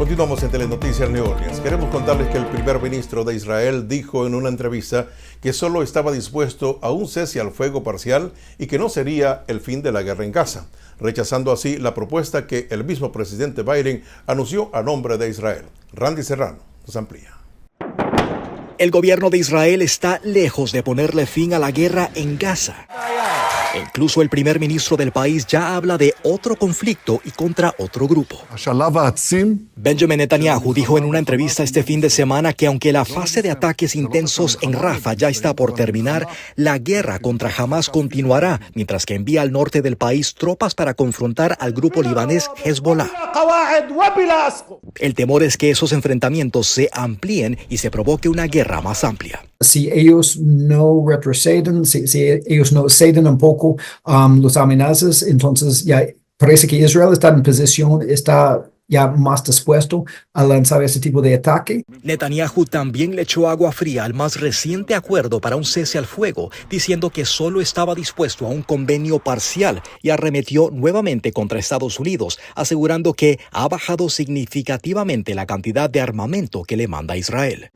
Continuamos en Telenoticias New Orleans. Queremos contarles que el primer ministro de Israel dijo en una entrevista que solo estaba dispuesto a un cese al fuego parcial y que no sería el fin de la guerra en Gaza, rechazando así la propuesta que el mismo presidente Biden anunció a nombre de Israel. Randy Serrano nos amplía. El gobierno de Israel está lejos de ponerle fin a la guerra en Gaza. Incluso el primer ministro del país ya habla de otro conflicto y contra otro grupo. Benjamin Netanyahu dijo en una entrevista este fin de semana que aunque la fase de ataques intensos en Rafah ya está por terminar, la guerra contra Hamas continuará, mientras que envía al norte del país tropas para confrontar al grupo libanés Hezbollah. El temor es que esos enfrentamientos se amplíen y se provoque una guerra más amplia. Si ellos no retroceden, si ellos no ceden un poco las amenazas, entonces ya parece que Israel está en posición, está ya más dispuesto a lanzar ese tipo de ataque. Netanyahu también le echó agua fría al más reciente acuerdo para un cese al fuego, diciendo que solo estaba dispuesto a un convenio parcial y arremetió nuevamente contra Estados Unidos, asegurando que ha bajado significativamente la cantidad de armamento que le manda a Israel.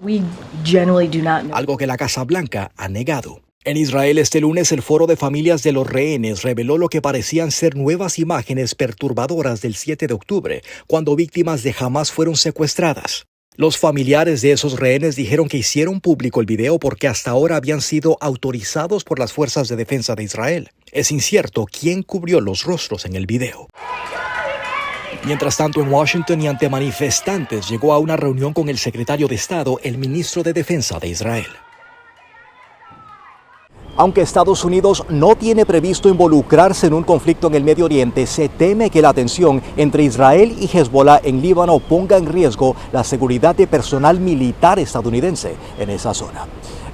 Algo que la Casa Blanca ha negado. En Israel este lunes el Foro de Familias de los Rehenes reveló lo que parecían ser nuevas imágenes perturbadoras del 7 de octubre, cuando víctimas de Hamas fueron secuestradas. Los familiares de esos rehenes dijeron que hicieron público el video porque hasta ahora habían sido autorizados por las fuerzas de defensa de Israel. Es incierto quién cubrió los rostros en el video. Mientras tanto, en Washington y ante manifestantes llegó a una reunión con el secretario de Estado, el ministro de Defensa de Israel. Aunque Estados Unidos no tiene previsto involucrarse en un conflicto en el Medio Oriente, se teme que la tensión entre Israel y Hezbollah en Líbano ponga en riesgo la seguridad de personal militar estadounidense en esa zona.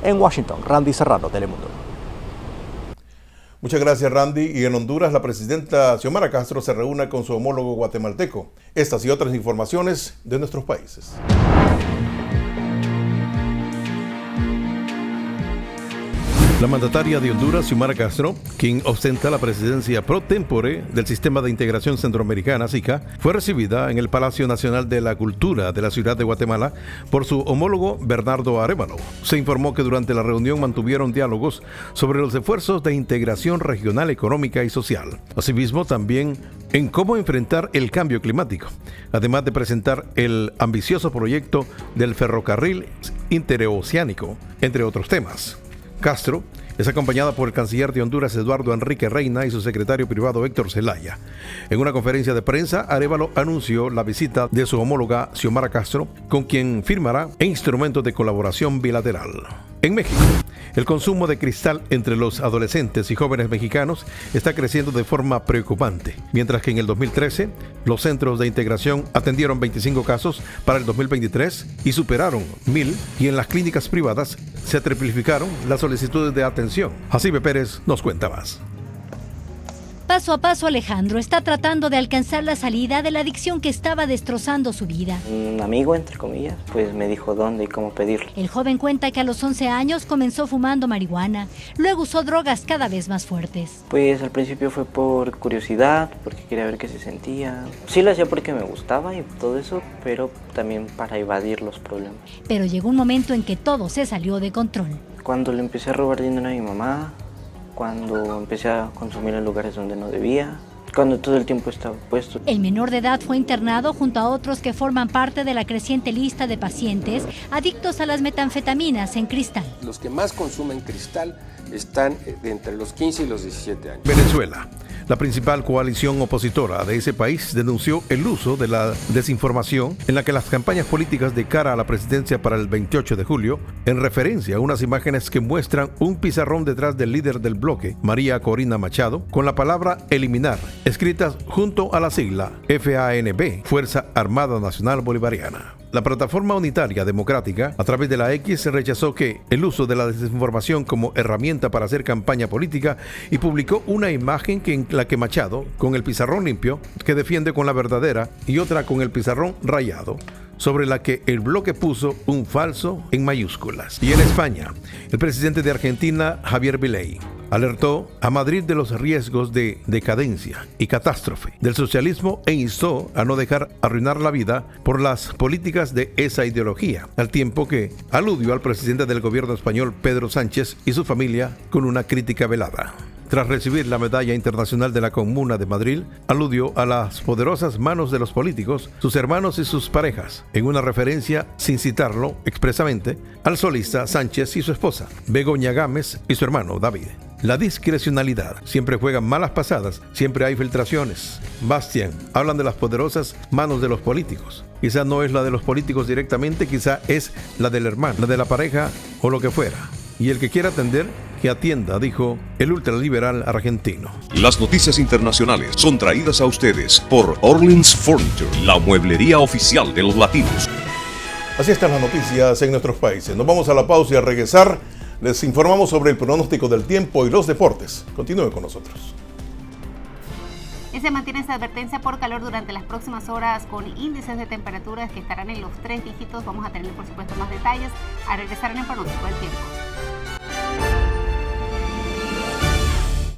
En Washington, Randy Serrano, Telemundo. Muchas gracias, Randy. Y en Honduras, la presidenta Xiomara Castro se reúne con su homólogo guatemalteco. Estas y otras informaciones de nuestros países. La mandataria de Honduras, Xiomara Castro, quien ostenta la presidencia pro tempore del Sistema de Integración Centroamericana, SICA, fue recibida en el Palacio Nacional de la Cultura de la ciudad de Guatemala por su homólogo Bernardo Arévalo. Se informó que durante la reunión mantuvieron diálogos sobre los esfuerzos de integración regional, económica y social. Asimismo, también en cómo enfrentar el cambio climático, además de presentar el ambicioso proyecto del ferrocarril interoceánico, entre otros temas. Castro es acompañada por el canciller de Honduras, Eduardo Enrique Reina, y su secretario privado, Héctor Zelaya. En una conferencia de prensa, Arévalo anunció la visita de su homóloga Xiomara Castro, con quien firmará instrumentos de colaboración bilateral. En México, el consumo de cristal entre los adolescentes y jóvenes mexicanos está creciendo de forma preocupante, mientras que en el 2013 los centros de integración atendieron 25 casos para el 2023 y superaron 1,000, y en las clínicas privadas se triplificaron las solicitudes de atención. Jacibe Pérez nos cuenta más. Paso a paso, Alejandro está tratando de alcanzar la salida de la adicción que estaba destrozando su vida. Un amigo, entre comillas, pues me dijo dónde y cómo pedirlo. El joven cuenta que a los 11 años comenzó fumando marihuana, luego usó drogas cada vez más fuertes. Pues al principio fue por curiosidad, porque quería ver qué se sentía. Sí lo hacía porque me gustaba y todo eso, pero también para evadir los problemas. Pero llegó un momento en que todo se salió de control. Cuando le empecé a robar dinero a mi mamá, cuando empecé a consumir en lugares donde no debía, cuando todo el tiempo estaba puesto. El menor de edad fue internado junto a otros que forman parte de la creciente lista de pacientes adictos a las metanfetaminas en cristal. Los que más consumen cristal están entre los 15 y los 17 años. Venezuela. La principal coalición opositora de ese país denunció el uso de la desinformación en la que las campañas políticas de cara a la presidencia para el 28 de julio, en referencia a unas imágenes que muestran un pizarrón detrás del líder del bloque, María Corina Machado, con la palabra eliminar, escritas junto a la sigla FANB, Fuerza Armada Nacional Bolivariana. La Plataforma Unitaria Democrática, a través de la X, rechazó que el uso de la desinformación como herramienta para hacer campaña política y publicó una imagen en la que Machado, con el pizarrón limpio, que defiende con la verdadera, y otra con el pizarrón rayado, sobre la que el bloque puso un falso en mayúsculas. Y en España, el presidente de Argentina, Javier Milei, alertó a Madrid de los riesgos de decadencia y catástrofe del socialismo e instó a no dejar arruinar la vida por las políticas de esa ideología, al tiempo que aludió al presidente del gobierno español, Pedro Sánchez, y su familia con una crítica velada. Tras recibir la Medalla Internacional de la Comuna de Madrid, aludió a las poderosas manos de los políticos, sus hermanos y sus parejas, en una referencia, sin citarlo expresamente, al solista Sánchez y su esposa, Begoña Gámez, y su hermano David. La discrecionalidad siempre juega malas pasadas, siempre hay filtraciones. Bastián, hablan de las poderosas manos de los políticos. Quizá no es la de los políticos directamente, quizá es la del hermano, la de la pareja o lo que fuera. Y el que quiera atender, que atienda, dijo el ultraliberal argentino. Las noticias internacionales son traídas a ustedes por Orleans Furniture, la mueblería oficial de los latinos. Así están las noticias en nuestros países. Nos vamos a la pausa y al regresar les informamos sobre el pronóstico del tiempo y los deportes. Continúe con nosotros. Y se mantiene esta advertencia por calor durante las próximas horas con índices de temperaturas que estarán en los 3 dígitos. Vamos a tener, por supuesto, más detalles al regresar en el pronóstico del tiempo.